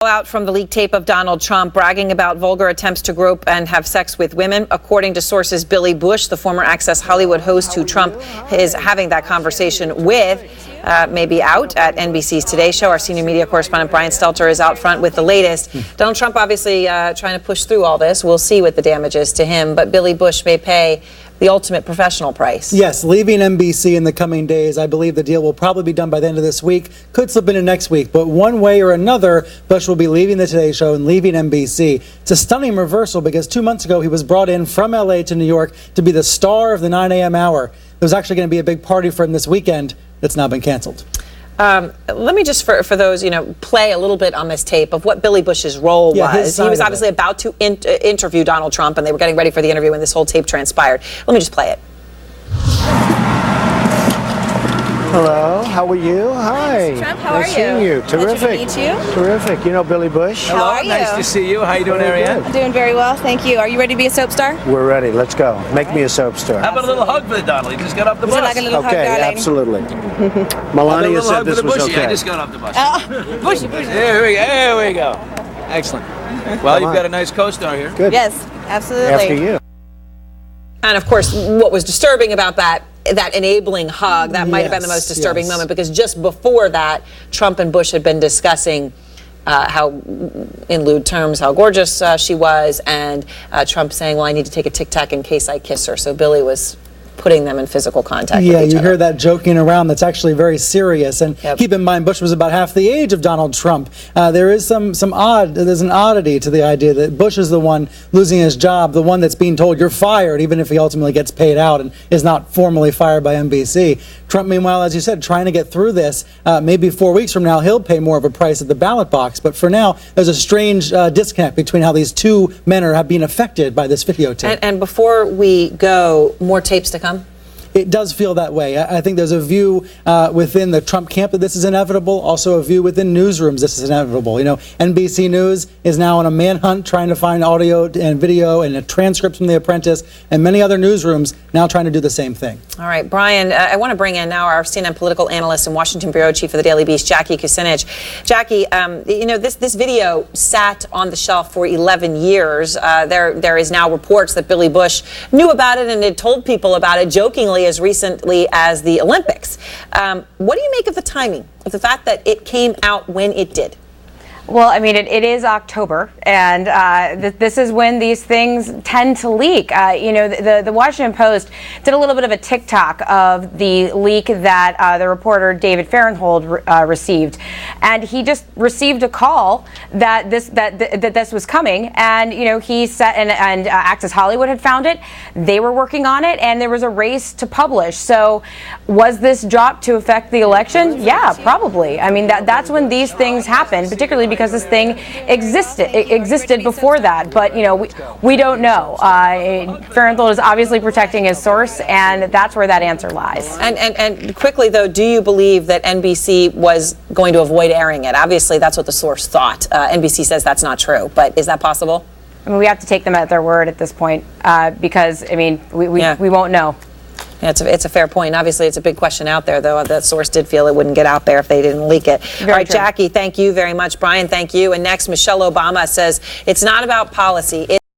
Out from the leaked tape of Donald Trump bragging about vulgar attempts to grope and have sex with women. According to sources, Billy Bush, the former Access Hollywood host who Trump is having that conversation with, may be out at NBC's Today Show. Our senior media correspondent Brian Stelter is out front with the latest. Donald Trump obviously trying to push through all this. We'll see what the damage is to him, but Billy Bush may pay the ultimate professional price. Yes, leaving NBC in the coming days. I believe the deal will probably be done by the end of this week. Could slip into next week, but one way or another, Bush will be leaving the Today Show and leaving NBC. It's a stunning reversal because 2 months ago he was brought in from LA to New York to be the star of the 9 a.m. hour. There was actually going to be a big party for him this weekend that's now been canceled. Let me just, for those, play a little bit on this tape of what Billy Bush's role was. He was obviously about to interview Donald Trump, and they were getting ready for the interview when this whole tape transpired. Let me just play it. Hello, how are you? Hi. Mr. Trump, how are you? Nice seeing you. Terrific. Pleasure to meet you. Terrific. You know Billy Bush? How are you? Nice to see you. How you doing, Ariane? I'm doing very well, thank you. Are you ready to be a soap star? We're ready. Let's go. Make me a soap star. How about a little hug for the Donald? He just got off the Would you bus. like a little hug, Okay, darling? absolutely. A Melania little said hug for this the was bushy. okay. I just got off the bus. Bushy. There we go. Excellent. Well, you've got a nice co-star here. Good. Yes, absolutely. After you. And of course, what was disturbing about that enabling hug, that might have been the most disturbing moment, because just before that, Trump and Bush had been discussing how, in lewd terms, how gorgeous she was, and Trump saying, well, I need to take a Tic Tac in case I kiss her. So Billy was putting them in physical contact with each you other. hear that joking around. That's actually very serious. And keep in mind, Bush was about half the age of Donald Trump. There's an oddity to the idea that Bush is the one losing his job, the one that's being told you're fired, even if he ultimately gets paid out and is not formally fired by NBC. Trump, meanwhile, as you said, trying to get through this. Maybe 4 weeks from now, he'll pay more of a price at the ballot box. But for now, there's a strange disconnect between how these two men have been affected by this videotape. And before we go, more tapes to come? It does feel that way. I think there's a view within the Trump camp that this is inevitable, also a view within newsrooms this is inevitable. NBC News is now on a manhunt trying to find audio and video and a transcript from The Apprentice, and many other newsrooms now trying to do the same thing. All right, Brian, I want to bring in now our CNN political analyst and Washington bureau chief of the Daily Beast, Jackie Kucinich. Jackie, this video sat on the shelf for 11 years. There is now reports that Billy Bush knew about it and had told people about it jokingly as recently as the Olympics. What do you make of the timing, of the fact that it came out when it did? Well, I mean, it is October, and this is when these things tend to leak. The Washington Post did a little bit of a TikTok of the leak that the reporter David Fahrenthold received, and he just received a call that this was coming, and he said, and Access Hollywood had found it. They were working on it, and there was a race to publish. So, was this dropped to affect the election? Yeah, probably. I mean, that's when these things happen, particularly because this thing existed before that, but we don't know. Fahrenthold is obviously protecting his source, and that's where that answer lies. And quickly though, do you believe that NBC was going to avoid airing it? Obviously, that's what the source thought. NBC says that's not true, but is that possible? I mean, we have to take them at their word at this point, because I mean, we won't know. Yeah, it's a fair point. Obviously, it's a big question out there, though. That source did feel it wouldn't get out there if they didn't leak it. All right, Jackie, thank you very much. Brian, thank you. And next, Michelle Obama says it's not about policy.